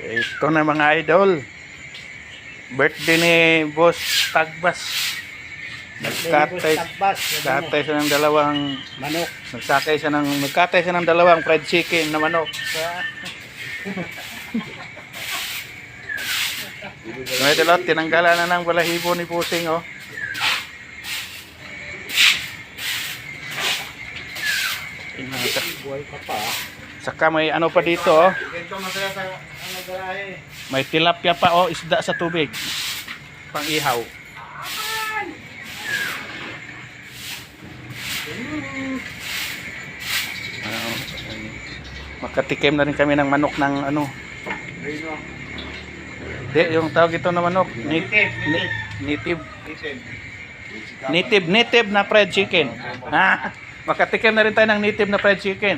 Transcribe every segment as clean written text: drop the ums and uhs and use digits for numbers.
Ito na mga idol. Birthday ni Boss Tagbas. Nagkatay siya ng dalawang manok. nagkatay siya ng dalawang fried chicken na manok. Mga idol, tinanggalan na ng balahibo ni Pusing, oh. Buhay pa pa. Saka may ano pa dito, oh. Ito masaya sa ano garahe. May tilapia pa, oh, isda sa tubig. Pang ihaw. Makatikim na rin kami ng manok ng ano. Di, yung tawag ito na manok. Native na fried chicken. Ha? Makatikim na rin tayo ng native na fried chicken.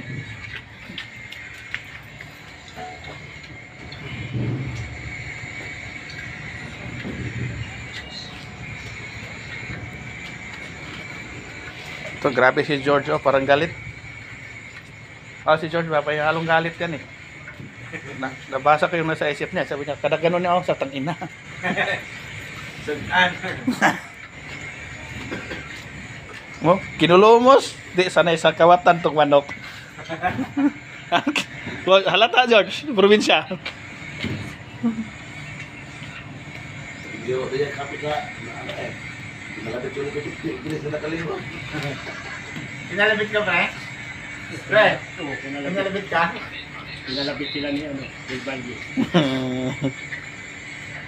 Ito, grabe si George, oh, parang galit. Oh, si George, halong galit yan eh. Nabasa ko yung nasa isip niya. Sabi niya, kada gano'n niya ako sa tangina. Oh, kinulumos. Di, sanay sa kawatan tong manok. Halata, George. Probinsya. Pinalabit ka, pre? Pre? Pinalabit ka? Pinalabit sila ni ano, Del Valle.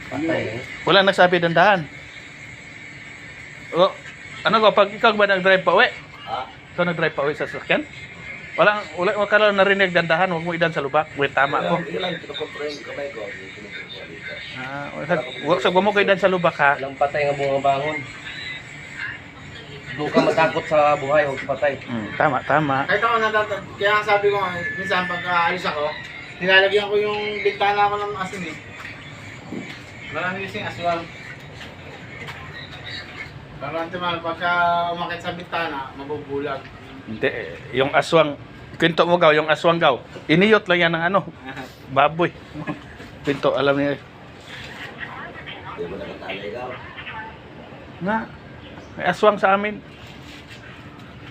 Patay eh. Wala nagsabi dandahan. Oh, ano ko, pag ikaw ba nag-drive pa uwi? Ha? Ikaw nag-drive pa uwi sa sasakyan? Wala ka lang narinig dandahan, huwag mo idan sa lubak. Wait, tama ko. Huwag sa mo ko idan sa lubak, ha? Walang patay nga bunga bangon. Doon ka matakot sa buhay, huwag patay. Tama. Kahit ako natatag, kaya sabi ko, minsan pagka alis ako, nilalagyan ko yung bintana ko ng asin eh. Maraming ising aswang. Parang timal, pagka umakit sa bintana, mabubulag. Hindi, yung aswang, kwento mo gaw, yung aswang gaw, iniyot lang yan ng ano, baboy. Kwento, alam niya. Na, may aswang sa amin.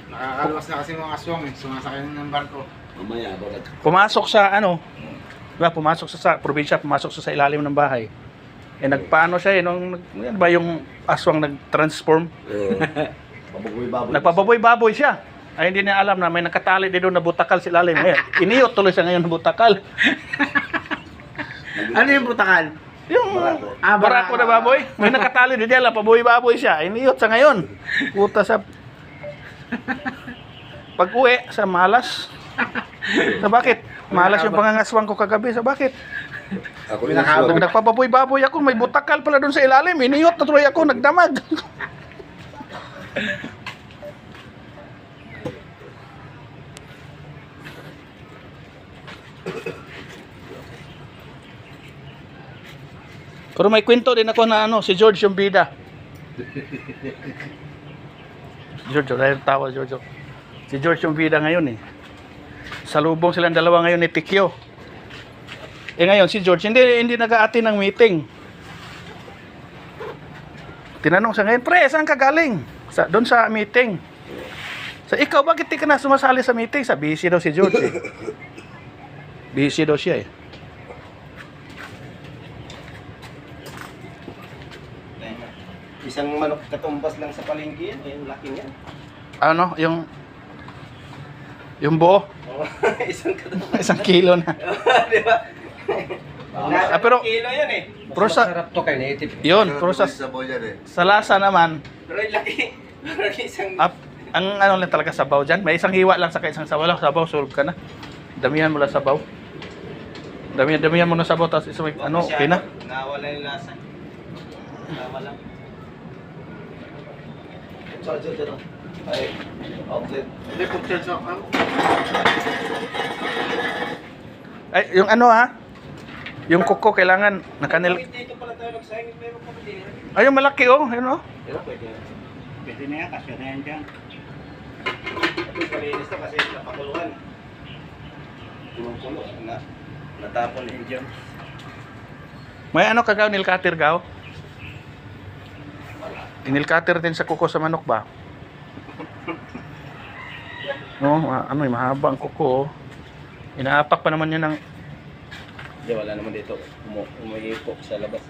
Nakakalwas na kasi mga aswang eh, sumasakay ng barko. Pumasok sa ano, diba, pumasok sa probinsya, pumasok sa ilalim ng bahay. Eh nagpaano siya eh, yan ba yung aswang nag-transform? Nagpababoy-baboy siya. Ay hindi niya alam na may nakatali din doon na butakal sa ilalim. Iniyot tuloy siya ngayon na butakal. Ano yung butakal? Yung barako na baboy, may nakatali din niya, paboy-baboy siya. Iniyot sa ngayon. Puta sa pag-uwi sa malas. Sa bakit? Malas yung pangangaswang ko kagabi. Sa bakit? Nagpapaboy-baboy ako, may butakal pala doon sa ilalim. Iniyot na tuloy ako, nagdamag. Pero may kwento din ako na ano, si George yung bida. George, dahil tawa George. Si George yung bida ngayon eh. Salubong silang dalawa ngayon ni Tikyo. Eh ngayon si George hindi nag-aati ng meeting. Tinanong sa ngayon, pre, saan ka galing? Doon sa meeting. Ikaw, bakit di ka na sumasali sa meeting? Busy daw si George eh. Busy daw siya eh. Isang manok katumbas lang sa palengke yan, yung laki niya. Ano, yung buo? Isang kilo na. Di ba? Pero Kilo yan eh. Pero sa Sarap to kay native. yun, pero sa lasa naman, Pero yung laki. Pero isang... ang ano lang talaga sabaw dyan. May isang hiwa lang sa isang sabaw lang. Sabaw, sulog ka na. Damihan mo lang sabaw. Damihan mo na sabaw. Tapos isang ano, okay na. Nawala yung lasa. Nawala. Charger dito. Ay, outlet. Hindi po charge ako. Ay, yung ano ha? Yung kuko kailangan nakanil. Dito pala tayo nagsayang. Meron pa ba din? Ay, yung malaki oh. Yun oh. Pero pwede. Pwede na yan. Kasya na yan dyan. Ito palinis na kasi napakuluan. Tulong-tulo. Natapon na yun dyan. May ano ka gaw, nail cutter gaw? Nail cutter din sa kuko sa manok ba? No, ano mahaba ang kuko. Oh. Inaapak pa naman yun ng... Hindi, wala naman dito. Umiipok sa labas.